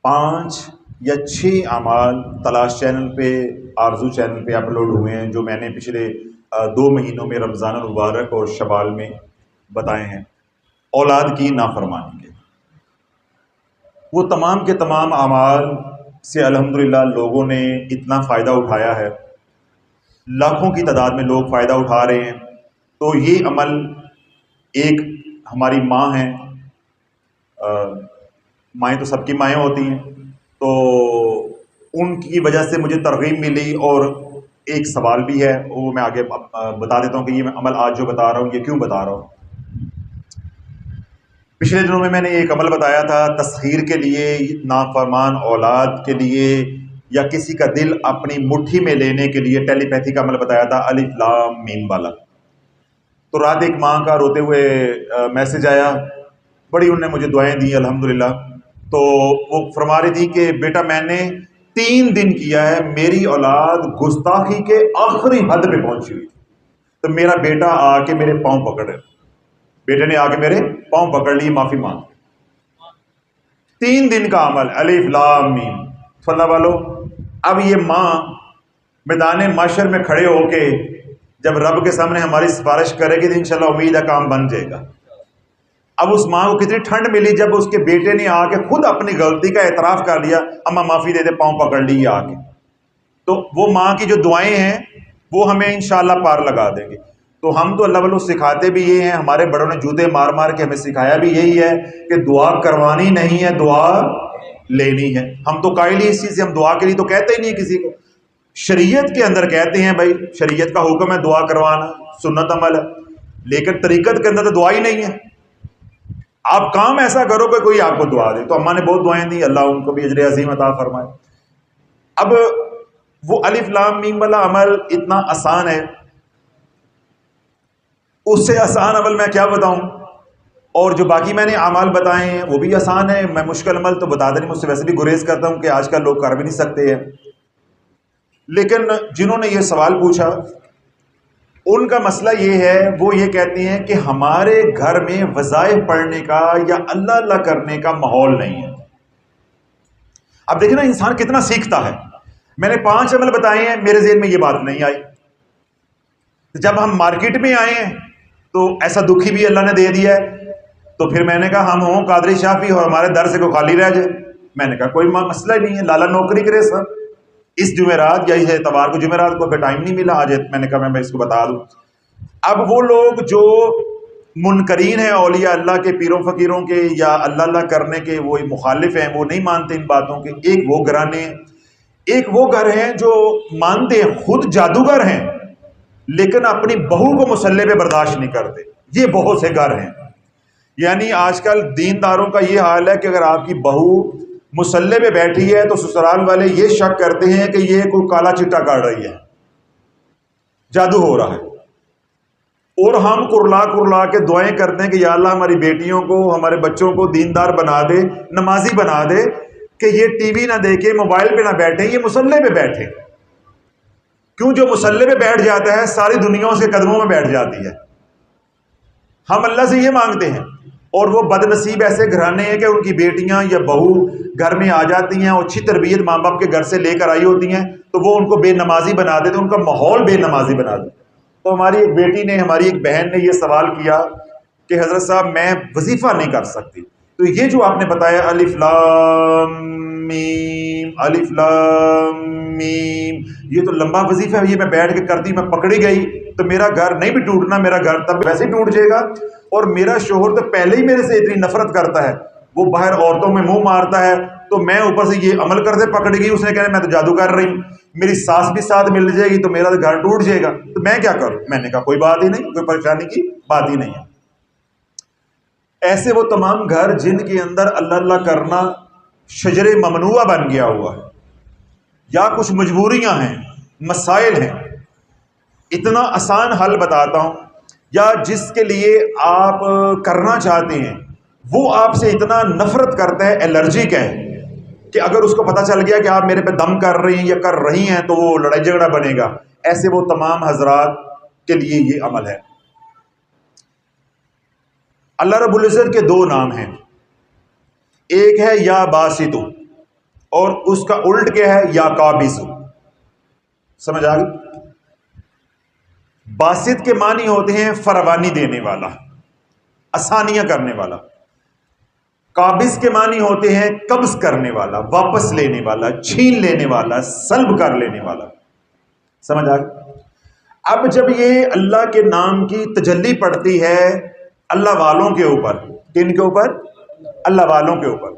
5 या 6 अमाल तलाश चैनल पे, आरजू चैनल पे अपलोड हुए हैं जो मैंने पिछले 2 महीनों में रमज़ान मुबारक और शवाल में बताए हैं औलाद की नाफरमानी के। वो तमाम के तमाम अमाल से अल्हम्दुलिल्लाह लोगों ने इतना फ़ायदा उठाया है, लाखों की तादाद में लोग फ़ायदा उठा रहे हैं। तो ये अमल, एक हमारी माँ हैं, माएँ तो सबकी माएँ होती हैं, तो उनकी वजह से मुझे तरगीब मिली। और एक सवाल भी है, वो मैं आगे बता देता हूँ कि ये मैं अमल आज जो बता रहा हूँ ये क्यों बता रहा हूँ। पिछले दिनों में मैंने एक अमल बताया था तस्खीर के लिए, नाफरमान औलाद के लिए, या किसी का दिल अपनी मुट्ठी में लेने के लिए टेलीपैथी का अमल बताया था, अलिफ लाम मीम वाला। तो रात एक माँ का रोते हुए मैसेज आया, बड़ी उनने मुझे दुआएं दी अल्हम्दुलिल्लाह। तो वो फरमा रही थी कि बेटा मैंने 3 दिन किया है, मेरी औलाद गुस्ताखी के आखिरी हद पे पहुंची हुई, तो मेरा बेटा आके मेरे पाँव पकड़े, बेटे ने आके मेरे पाँव पकड़ लिए, माफी मांग। 3 दिन का अमल, अलिफ लाम मीम। फल्ला वालों, अब ये माँ मैदान माशर में खड़े होके जब रब के सामने हमारी सिफारिश करेगी तो इंशाल्लाह उम्मीद है काम बन जाएगा। अब उस माँ को कितनी ठंड मिली जब उसके बेटे ने आके खुद अपनी गलती का एतराफ़ कर लिया, अम्मा माफ़ी दे दे, पाँव पकड़ ली आके। तो वो माँ की जो दुआएं हैं वो हमें इंशाल्लाह पार लगा देंगे। तो हम तो अल्लाह वालों सिखाते भी ये हैं, हमारे बड़ों ने जूते मार मार के हमें सिखाया भी यही है कि दुआ करवानी नहीं है, दुआ लेनी है। हम तो कायल ही इस चीज़ से, हम दुआ के लिए तो कहते ही नहीं किसी को। शरीयत के अंदर कहते हैं भाई, शरीयत का हुक्म है दुआ करवाना, सुन्नत अमल है, लेकिन तरीकत के अंदर तो दुआ ही नहीं है। आप काम ऐसा करो कि कोई आपको दुआ दे। तो अम्मा ने बहुत दुआएं दी, अल्लाह उनको भी अजर अजीम अता फरमाए। अब वो अलिफ लाम मीम वाला अमल इतना आसान है, उससे आसान अमल मैं क्या बताऊं। और जो बाकी मैंने अमाल बताए हैं वो भी आसान है, मैं मुश्किल अमल तो बताता नहीं, मुझसे वैसे भी गुरेज करता हूं कि आजकल लोग कर भी नहीं सकते हैं। लेकिन जिन्होंने ये सवाल पूछा उनका मसला ये है, वो ये कहती हैं कि हमारे घर में वज़ाइफ पढ़ने का या अल्लाह अल्लाह करने का माहौल नहीं है। अब देखिए ना इंसान कितना सीखता है। मैंने 5 अमल बताए हैं, मेरे ज़हन में ये बात नहीं आई। जब हम मार्केट में आए हैं तो ऐसा दुखी भी अल्लाह ने दे दिया है, तो फिर मैंने कहा हम हों कादरी शाफी और हमारे दर से को खाली रह जाए। मैंने कहा कोई मसला ही नहीं है, लाला नौकरी करे सर। इस जुमेरात या इस एतवार को, जुमेरात को टाइम नहीं मिला आज, मैंने कहा मैं इसको बता दूं। अब वो लोग जो मुनकरीन हैं औलिया अल्लाह के, पीरों फकीरों के या अल्लाह अल्लाह करने के, वो मुखालिफ हैं, वो नहीं मानते इन बातों के। एक वो घराने हैं, एक वो घर हैं जो मानते हैं, खुद जादूगर हैं लेकिन अपनी बहू को मुसल्ले पे बर्दाश्त नहीं करते। ये बहुत से घर हैं। यानी आजकल दीनदारों का ये हाल है कि अगर आपकी बहू मुसल्ले पे बैठी है तो ससुराल वाले ये शक करते हैं कि ये कोई काला चिट्टा काट रही है, जादू हो रहा है। और हम कुरला कुरला के दुआएं करते हैं कि या अल्लाह हमारी बेटियों को, हमारे बच्चों को दीनदार बना दे, नमाजी बना दे, कि ये टीवी ना देखे, मोबाइल पे ना बैठे, ये मुसल्ले पे बैठे। क्यों? जो मुसल्ले पे बैठ जाता है सारी दुनिया उसके कदमों में बैठ जाती है। हम अल्लाह से ये मांगते हैं। और वो बदनसीब ऐसे घराने हैं कि उनकी बेटियां या बहू घर में आ जाती हैं और अच्छी तरबियत माँ बाप के घर से लेकर आई होती हैं, तो वो उनको बेनमाजी बना देते, उनका माहौल बेनमाजी बना देते। तो हमारी एक बेटी ने, हमारी एक बहन ने ये सवाल किया कि हजरत साहब मैं वजीफा नहीं कर सकती। तो ये जो आपने बताया अलिफ लाम मीम, अलिफ लाम मीम, ये तो लंबा वजीफा है, ये मैं बैठ के करती, मैं पकड़ी गई तो मेरा घर नहीं भी टूटना, मेरा घर तब वैसे ही टूट जाएगा। और मेरा शोहर तो पहले ही मेरे से इतनी नफरत करता है, वो बाहर औरतों में मुंह मारता है, तो मैं ऊपर से ये अमल करते पकड़ गई, उसने कहा मैं तो जादू कर रही हूँ, मेरी सास भी साथ मिल जाएगी तो मेरा तो घर टूट जाएगा, तो मैं क्या करूं। मैंने कहा कोई बात ही नहीं, कोई परेशानी की बात ही नहीं है। ऐसे वो तमाम घर जिनके अंदर अल्लाह अल्लाह करना शजरे ममनुआ बन गया हुआ है, या कुछ मजबूरियां हैं, मसाइल हैं, इतना आसान हल बताता हूं, या जिसके लिए आप करना चाहते हैं वो आपसे इतना नफरत करता है, एलर्जिक है, कि अगर उसको पता चल गया कि आप मेरे पे दम कर रही हैं या कर रही हैं तो वो लड़ाई झगड़ा बनेगा। ऐसे वो तमाम हजरात के लिए ये अमल है। अल्लाह रब्बुल इज्जत के 2 नाम हैं, एक है या बासितु, और उसका उल्ट क्या है, या काबिज़ु। समझ आ गई? बासित के मानी होते हैं फरवानी देने वाला, आसानियां करने वाला। काबिज के मानी होते हैं कब्ज करने वाला, वापस लेने वाला, छीन लेने वाला, सल्ब कर लेने वाला। समझ आ गई? अब जब ये अल्लाह के नाम की तजल्ली पड़ती है अल्लाह वालों के ऊपर, किन के ऊपर? अल्लाह वालों के ऊपर,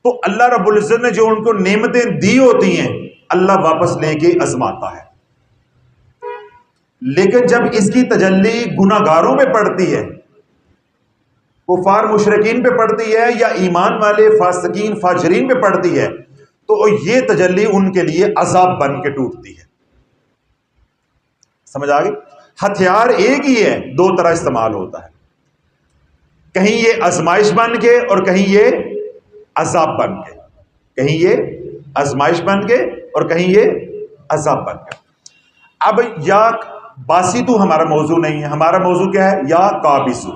तो अल्लाह रब्बुल इज्जत ने जो उनको नेमतें दी होती हैं अल्लाह वापस लेके आजमाता है। लेकिन जब इसकी तजल्ली गुनाहगारों पे पड़ती है, कुफार मुशरिकीन पे पड़ती है, या ईमान वाले फासिकीन फाजरीन पे पड़ती है, तो ये तजल्ली उनके लिए अजाब बन के टूटती है। समझ आ गई? हथियार एक ही है, दो तरह इस्तेमाल होता है, कहीं ये आजमाइश बन के और कहीं ये अजाब बन के, कहीं ये आजमाइश बन के और कहीं ये अजाब बन के। अब या बासितु हमारा मौजू नहीं है, हमारा मौजू क्या है? या काबिजु।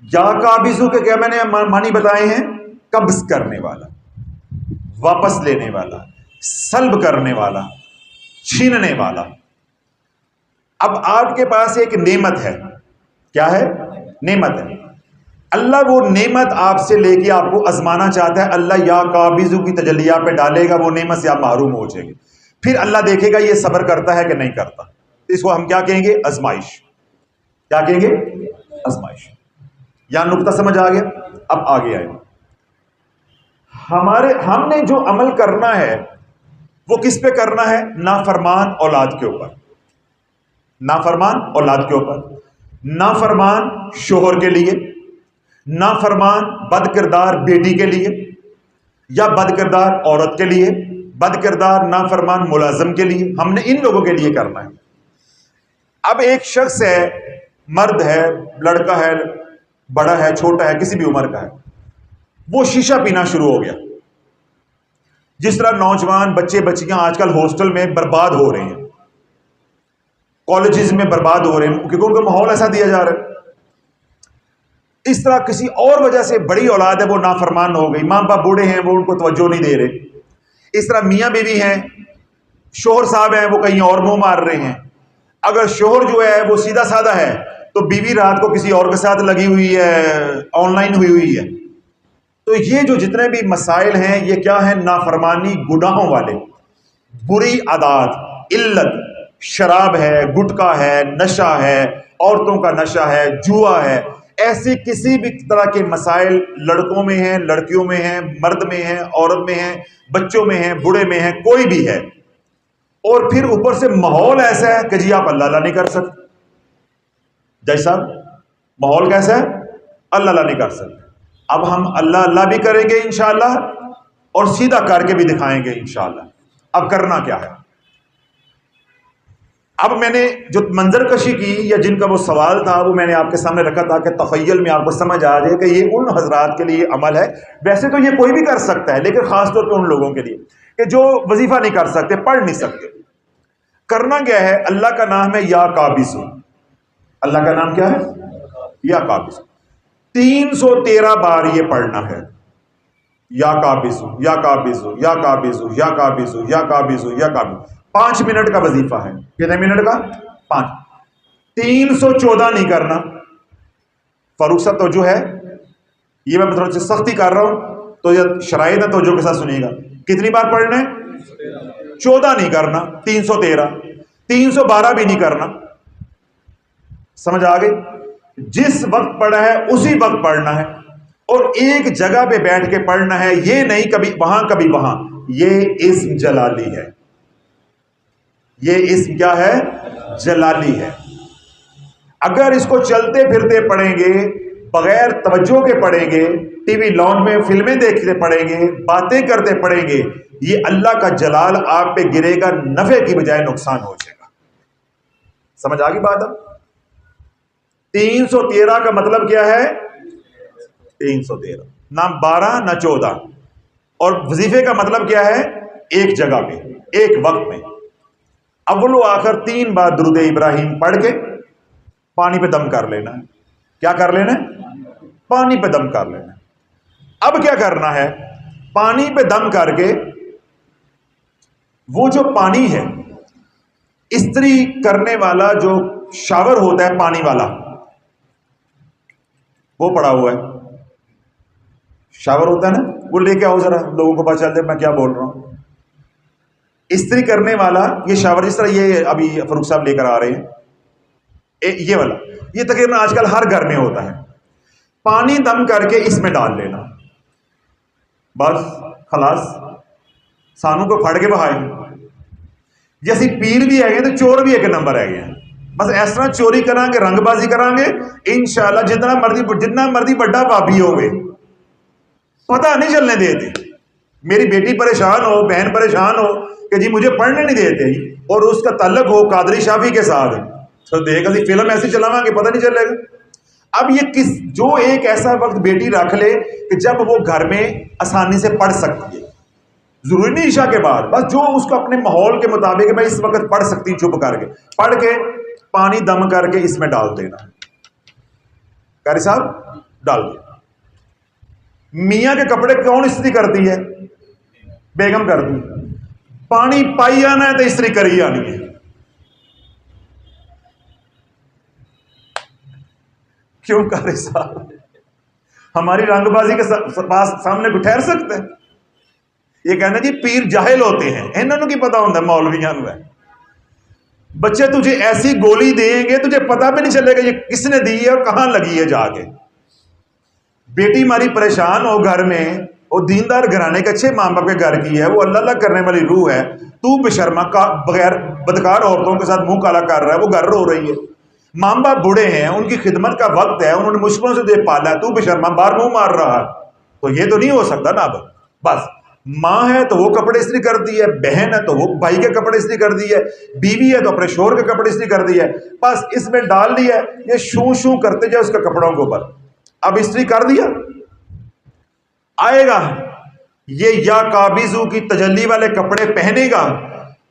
या काबिजु के क्या मैंने मानी बताए हैं? कब्ज करने वाला, वापस लेने वाला, सल्ब करने वाला, छीनने वाला। अब आपके पास एक नेमत है, क्या है? नेमत है। अल्लाह वो नेमत आपसे लेके आपको आजमाना चाहता है। अल्लाह या काबिजु की तजल्लिया पे डालेगा, वो नेमत से आप महरूम हो जाएंगे। फिर अल्लाह देखेगा ये सब्र करता है कि नहीं करता। इसको हम क्या कहेंगे? आजमाइश। क्या कहेंगे? आजमाइश। या नुक्ता समझ आ गया? अब आगे आए, हमने जो अमल करना है वो किस पे करना है? नाफरमान औलाद के ऊपर, नाफरमान औलाद के ऊपर, नाफरमान शोहर के लिए, नाफरमान बदकिरदार बेटी के लिए, या बदकिरदार औरत के लिए, बदकिरदार नाफरमान मुलाजम के लिए। हमने इन लोगों के लिए करना है। अब एक शख्स है, मर्द है, लड़का है, बड़ा है, छोटा है, किसी भी उम्र का है, वो शीशा पीना शुरू हो गया। जिस तरह नौजवान बच्चे बच्चियां आजकल हॉस्टल में बर्बाद हो रहे हैं, कॉलेजेस में बर्बाद हो रहे हैं, क्योंकि उनको माहौल ऐसा दिया जा रहा है। इस तरह किसी और वजह से बड़ी औलाद है वो नाफरमान हो गई, माँ बाप बूढ़े हैं वो उनको तवज्जो नहीं दे रहे। इस तरह मियाँ बीवी हैं, शोहर साहब हैं, वो कहीं और मुंह मार रहे हैं। अगर शोहर जो है वो सीधा साधा है तो बीवी रात को किसी और के साथ लगी हुई है, ऑनलाइन हुई है। तो ये जो जितने भी मसाइल हैं ये क्या है? नाफरमानी, गुनाहों वाले, बुरी आदत, इल्लत, शराब है, गुटखा है, नशा है, औरतों का नशा है, जुआ है, ऐसी किसी भी तरह के मसाइल लड़कों में हैं, लड़कियों में हैं, मर्द में हैं, औरत में हैं, बच्चों में हैं, बूढ़े में हैं, कोई भी है। और फिर ऊपर से माहौल ऐसा है कि जी आप अल्लाह नहीं कर सकते। जैसा माहौल कैसा है? अल्लाह नहीं कर सकते। अब हम अल्लाह अल्लाह भी करेंगे इंशाअल्लाह और सीधा करके भी दिखाएंगे इंशाअल्लाह। अब करना क्या है? अब मैंने जो मंजर कशी की या जिनका वो सवाल था वो मैंने आपके सामने रखा था कि तखय्युल में आपको समझ आ जाए कि ये उन हजरात के लिए अमल है। वैसे तो ये कोई भी कर सकता है, लेकिन खासतौर पे उन लोगों के लिए कि जो वजीफा नहीं कर सकते, पढ़ नहीं सकते। करना क्या है? अल्लाह का नाम है या काबिज़ु। अल्लाह का नाम क्या है? या काबिज़ु। 313 बार ये पढ़ना है, या काबिज़ु, या काबिज़ु, या काबिज़ु, या काबिज़ु, या काबिज़ु, या काबिज़ु। 5 मिनट का वजीफा है। कितने मिनट का? 5। 314 नहीं करना। फारूक साहब तो जो है ये मैं थोड़ी सी सख्ती कर रहा हूं तो ये शराइत है, तो जो के साथ सुनिएगा। कितनी बार पढ़ने? 14 नहीं करना, 313। 312 भी नहीं करना। समझ आ गई? जिस वक्त पढ़ा है उसी वक्त पढ़ना है और एक जगह पे बैठ के पढ़ना है। ये नहीं कभी वहां कभी वहां। ये इस्म जलाली है। ये इस्म क्या है? जलाली है। अगर इसको चलते फिरते पढ़ेंगे, बगैर तवज्जो के पढ़ेंगे, टीवी लॉन में फिल्में देखते पढ़ेंगे, बातें करते पढ़ेंगे, ये अल्लाह का जलाल आप पे गिरेगा, नफे की बजाय नुकसान हो जाएगा। समझ आ गई बात? अब 313 का मतलब क्या है? 313 ना 12 ना 14। और वजीफे का मतलब क्या है? एक जगह पे, एक वक्त में अव्वल आखिर 3 बार दुरूद इब्राहिम पढ़ के पानी पे दम कर लेना है। क्या कर लेना है? पानी पे दम कर लेना है। अब क्या करना है, पानी पे दम करके वो जो पानी है, इस्त्री करने वाला जो शावर होता है पानी वाला, वो पड़ा हुआ है, शावर होता है ना, वो लेके आओ जरा, लोगों को पता चल जाए मैं क्या बोल रहा हूं। इस्त्री करने वाला ये शावर, जिस तरह ये अभी फरूख साहब लेकर आ रहे हैं, ये वाला, ये तकरीबन आजकल हर घर में होता है। पानी दम करके इसमें डाल लेना, बस खलास, सानू को फड़ के बहाए। जैसे पीर भी है तो चोर भी एक नंबर है गए, बस इस तरह चोरी करांगे, रंगबाजी करांगे, इंशाल्लाह जितना मर्जी बड़ा भाभी होवे, पता नहीं चलने देते। मेरी बेटी परेशान हो, बहन परेशान हो कि जी मुझे पढ़ने नहीं देते, और उसका ताल्लुक हो कादरी शाफी के साथ, तो देख अभी फिल्म ऐसी चलावांगे पता नहीं चलेगा। अब ये जो एक ऐसा वक्त बेटी रख ले कि जब वो घर में आसानी से पढ़ सकती है, जरूरी नहीं ईशा के बाद, बस जो उसको अपने माहौल के मुताबिक मैं इस वक्त पढ़ सकती हूँ, चुप करके पढ़ के पानी दम करके इसमें डाल देना। कारी साहब डाल दिया। मियाँ के कपड़े कौन इस्त्री करती है? बेगम करती है। पानी पाई आना है तो इस्त्री करी आनी है। क्यों कारी साहब हमारी रंगबाजी के पास सामने को ठहर सकते हैं? ये कहना जी पीर जाहिल होते हैं, इन्होंने की पता होता मौलवियां है। बच्चे तुझे ऐसी गोली देंगे तुझे पता भी नहीं चलेगा ये किसने दी है और कहां लगी है जाके। बेटी हमारी परेशान हो घर में, वो दीनदार घराने के अच्छे माँ बाप के घर की है, वो अल्लाह अल्लाह करने वाली रूह है, तू बेशर्मा का बगैर बदकार औरतों के साथ मुंह काला कर रहा है, वो घर रो रही है। माँ बाप बूढ़े हैं, उनकी खिदमत का वक्त है, उन्होंने मुश्किलों से दे पाला है, तू बेशर्मा बाहर मुंह मार रहा है, तो ये तो नहीं हो सकता ना। अब बस माँ है तो वो कपड़े इस्त्री कर दी है, बहन है तो वो भाई के कपड़े इस्त्री कर दी है, बीवी है तो अपने शोहर के कपड़े इस्त्री कर दी है, बस इसमें डाल दिया, ये शू शू करते जाए उसके कपड़ों के ऊपर। अब इस्त्री कर दिया, आएगा ये या काबिजू की तजल्ली वाले कपड़े पहनेगा,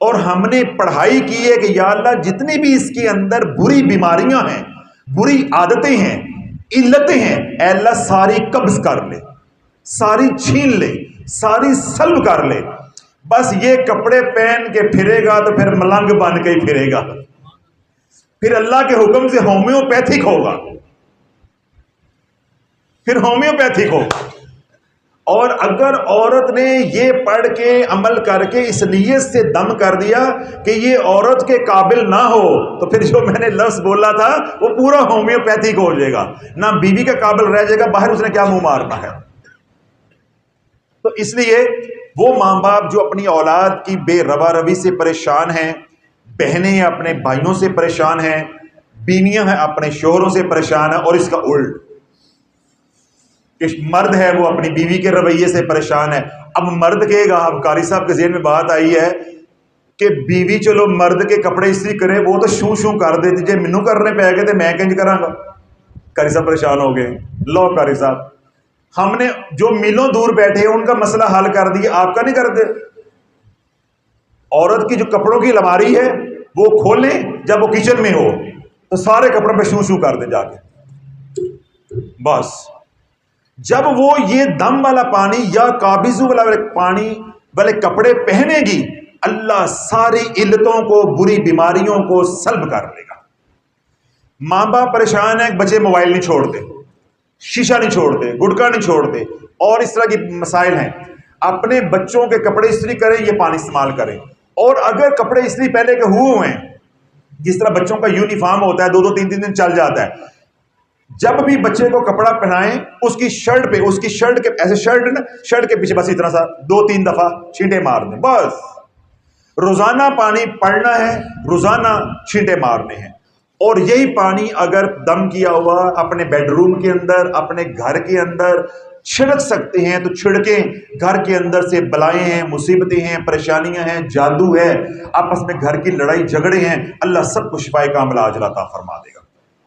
और हमने पढ़ाई की है कि या अल्लाह जितनी भी इसके अंदर बुरी बीमारियां हैं, बुरी आदतें हैं, इल्लतें हैं, अल्लाह सारी कब्ज कर ले, सारी छीन ले, सारी सल्ब कर ले। बस ये कपड़े पहन के फिरेगा तो फिर मलंग बन के ही फिरेगा, फिर अल्लाह के हुक्म से होम्योपैथिक होगा, फिर होम्योपैथिक होगा। और अगर औरत ने ये पढ़ के अमल करके इस नीयत से दम कर दिया कि ये औरत के काबिल ना हो, तो फिर जो मैंने लफ्ज बोला था वो पूरा होम्योपैथिक हो जाएगा, ना बीवी का काबिल रह जाएगा, बाहर उसने क्या मुंह मारना है। तो इसलिए वो माँ बाप जो अपनी औलाद की बेरवा रवी से परेशान हैं, बहनें अपने भाइयों से परेशान हैं, बीवियां हैं अपने शोहरों से परेशान है, और इसका उल्ट मर्द है वो अपनी बीवी के रवैये से परेशान है। अब मर्द कहेगा, अब कारी साहब के ज़हन में बात आई है कि बीवी चलो मर्द के कपड़े इस्त्री करे, वो तो शू शू कर देती, जे मैनू करने पे गए तो मैं कंज करांगा। कारी साहब परेशान हो गए। लो कारी साहब हमने जो मीलों दूर बैठे हैं उनका मसला हल कर दिया, आपका नहीं करते। औरत की जो कपड़ों की अलमारी है वो खोलें, जब वो किचन में हो तो सारे कपड़ों पे शू शू कर दे जाके। बस जब वो ये दम वाला पानी या काबिजू वाला पानी वाले कपड़े पहनेगी, अल्लाह सारी इल्लतों को, बुरी बीमारियों को सल्ब कर लेगा। माँ बाप परेशान है, बच्चे मोबाइल नहीं छोड़ते, शीशा नहीं छोड़ते, गुटखा नहीं छोड़ते, और इस तरह की मसाइल हैं। अपने बच्चों के कपड़े इस्त्री करें, ये पानी इस्तेमाल करें। और अगर कपड़े इस्त्री पहले के हुए हैं, जिस तरह बच्चों का यूनिफॉर्म होता है 2-2 3-3 दिन चल जाता है, जब भी बच्चे को कपड़ा पहनाएं उसकी शर्ट पे, उसकी शर्ट के ऐसे शर्ट के पीछे बस इतना सा 2-3 दफा छींटे मार दें, बस। रोजाना पानी पड़ना है, रोजाना छींटे मारने हैं। और यही पानी अगर दम किया हुआ अपने बेडरूम के अंदर, अपने घर के अंदर छिड़क सकते हैं तो छिड़कें। घर के अंदर से बलाएं हैं, मुसीबतें हैं, परेशानियां हैं, जादू है, आपस में घर की लड़ाई झगड़े हैं, अल्लाह सबको शिफाए कामिला अजर अता फरमा देगा।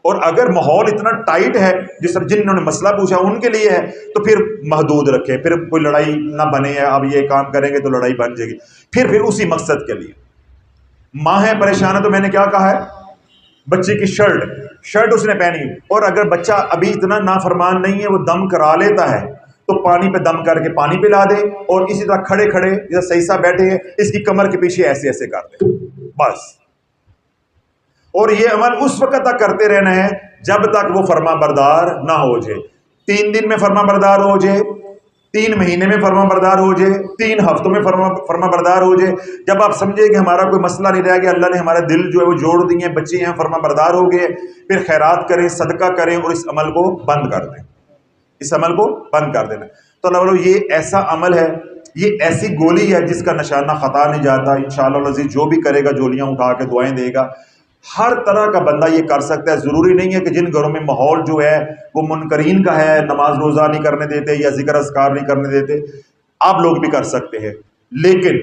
और अगर माहौल इतना टाइट है, जिस तरह जिन्होंने मसला पूछा उनके लिए है, तो फिर महदूद रखे, फिर कोई लड़ाई ना बने, अब ये काम करेंगे तो लड़ाई बन जाएगी, फिर उसी मकसद के लिए। माँ है परेशान है, तो मैंने क्या कहा है, बच्चे की शर्ट उसने पहनी, और अगर बच्चा अभी इतना नाफरमान नहीं है, वो दम करा लेता है, तो पानी पे दम करके पानी पिला दे, और इसी तरह खड़े खड़े जैसे सही सा बैठे हैं इसकी कमर के पीछे ऐसे ऐसे कर दे बस। और ये अमल उस वक्त तक करते रहना है जब तक वो फर्मा बरदार ना हो जाए। 3 दिन में फर्मा बरदार हो जाए, 3 महीने में फर्मा बरदार हो जाए, 3 हफ्तों में फर्मा बरदार हो जाए। जब आप समझे कि हमारा कोई मसला नहीं रह गया, अल्लाह ने हमारे दिल जो है वो जोड़ दिए, बच्चे हैं, फर्मा बरदार हो गए, फिर खैरात करें, सदका करें और इस अमल को बंद कर दें, इस अमल को बंद कर देना। तो अल्लाह वालों, ये ऐसा अमल है, ये ऐसी गोली है जिसका निशाना खता नहीं जाता। इंशाअल्लाह अज़ीज़ जो भी करेगा, जोलियां उठा के दुआएं देगा, हर तरह का बंदा ये कर सकता है। ज़रूरी नहीं है कि जिन घरों में माहौल जो है वो मुनकरीन का है, नमाज रोज़ा नहीं करने देते या जिक्र अस्कार नहीं करने देते, आप लोग भी कर सकते हैं। लेकिन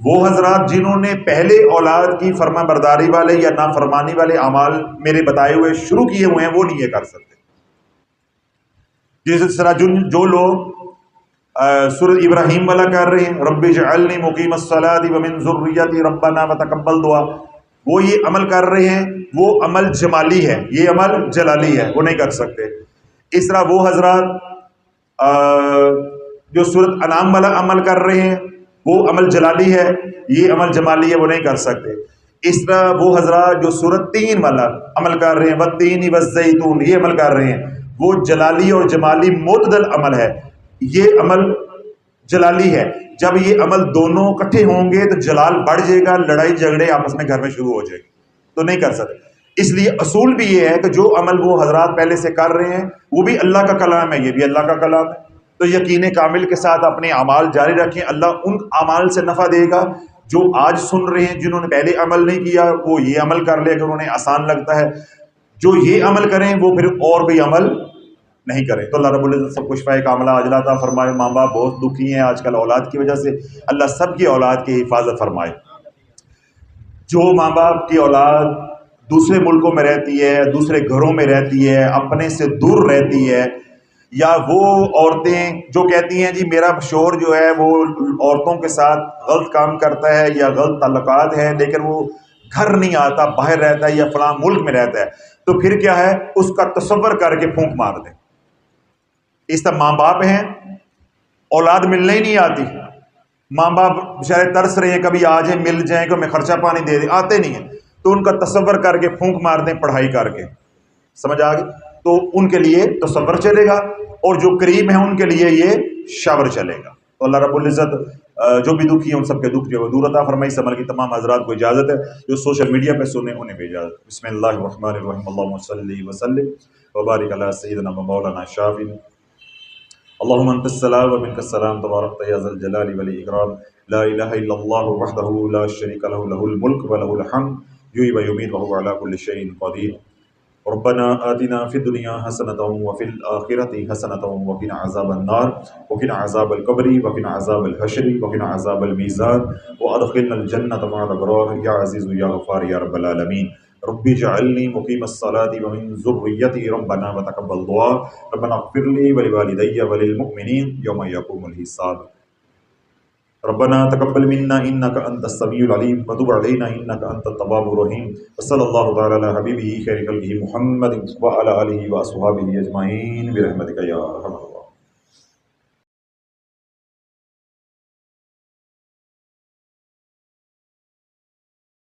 वो हजरात जिन्होंने पहले औलाद की फर्मा बरदारी वाले या नाफरमानी वाले अमाल मेरे बताए हुए शुरू किए हुए हैं, वो नहीं ये कर सकते। जिस तरह जो लोग सूरह इब्राहिम वाला कर रहे हैं, रब्बि जअलनी मुकीमस्सलाति व मिन ज़ुर्रिय्यती रब्बना व तक़ब्बल दुआ, वो ये अमल कर रहे हैं, वो अमल जमाली है, ये अमल जलाली है, वो नहीं कर सकते। इस तरह वो हजरात जो सूरत अनाम वाला अमल कर रहे हैं वो अमल जलाली है, ये अमल जमाली है, वो नहीं कर सकते। इस तरह वो हजरात जो सूरत 3 वाला अमल कर रहे हैं, वत्तीनी वज़्ज़ैतून, ये अमल कर रहे हैं, वो जलाली और जमाली मुतदल अमल है, ये अमल जलाली है। जब ये अमल दोनों इकट्ठे होंगे तो जलाल बढ़ जाएगा, लड़ाई झगड़े आपस में घर में शुरू हो जाएगी, तो नहीं कर सकते। इसलिए असूल भी ये है कि जो अमल वो हजरात पहले से कर रहे हैं वो भी अल्लाह का कलाम है, ये भी अल्लाह का कलाम है, तो यकीन कामिल के साथ अपने अमाल जारी रखें। अल्लाह उन अमाल से नफ़ा देगा जो आज सुन रहे हैं, जिन्होंने पहले अमल नहीं किया वो ये अमल कर ले, अगर उन्हें आसान लगता है। जो ये अमल करें वो फिर और कोई अमल नहीं करें। तो अल्लाह रब्बुल इज़्ज़त सबको शिफ़ाए कामिला अजला अता फरमाए। माँ बाप बहुत दुखी हैं आजकल औलाद की वजह से, अल्लाह सबकी औलाद की हिफाजत फरमाए। जो माँ बाप की औलाद दूसरे मुल्कों में रहती है, दूसरे घरों में रहती है, अपने से दूर रहती है, या वो औरतें जो कहती हैं जी मेरा शोहर जो है वो औरतों के साथ गलत काम करता है या गलत ताल्लुकात है, लेकिन वो घर नहीं आता, बाहर रहता है या फलां मुल्क में रहता है, तो फिर क्या है, उसका तसव्वुर करके फूंक मार दें। इस तरह माँ बाप हैं, औलाद मिलने ही नहीं आती, माँ बाप बेचारे तरस रहे हैं कभी आ जाए मिल जाए कि मैं खर्चा पानी दे दे, आते नहीं है, तो उनका तसव्वुर करके फूंक मार दें पढ़ाई करके। समझ आ गई? तो उनके लिए तसव्वुर चलेगा और जो करीब है उनके लिए ये शबर चलेगा। तो अल्लाह रब्बुल इज़्ज़त जो भी दुखी है उन सबके दुख जो है दूर अता फरमाई। इस अमल की तमाम हज़रात को इजाज़त है, जो सोशल मीडिया पे सुने उन्हें भी इजाज़त। बिस्मिल्लाहिर्रहमानिर्रहीम, अल्लाहुम्मा सल्लि व सल्लिम व बारिक अला सय्यिदिना व मौलाना शाफ़ी अल्लाहुम्मा अंतस सलाम व मिनकस सलाम तबारकत या ज़ल जलाली वल इकराम ला इलाहा इल्लल्लाहु वहदहु ला शरीका लहु लहुल मुल्क व लहुल हम्द युहयी व युमीत व हुवा अला कुल्लि शैइन क़दीर। रब्बना आतिना फिद दुनिया हसनतन व फिल आखिरति हसनतन व क़िना अज़ाबन्नार व क़िना अज़ाबल क़ब्रि व क़िना अज़ाबल हश्रि व क़िना अज़ाबल मीज़ान व अदख़िलनल जन्नत मअल अबरार या अज़ीज़ु या गफ़्फ़ार या रब्बल आलमीन। रब्बी जअलनी मुक़ीमस्सलाति व मिन ज़ुर्रिय्यति रब्बना व तक़ब्बल दुआ रब्बना इग़फ़िरली व लिवालिदैया व लिलमुअ्मिनीन यौम यक़ूमुल हिसाब। रब्बना तक़ब्बल मिन्ना इन्नका अंतस समीउल अलीम व तुब अलैना इन्नका अंतत तव्वाबुर रहीम। सल्लल्लाहु तआला अला हबीबिही खैरिल खल्क़िही मुहम्मद व अला आलिहि व अस्हाबिही अजमाइन बिरहमतिका या अरहमर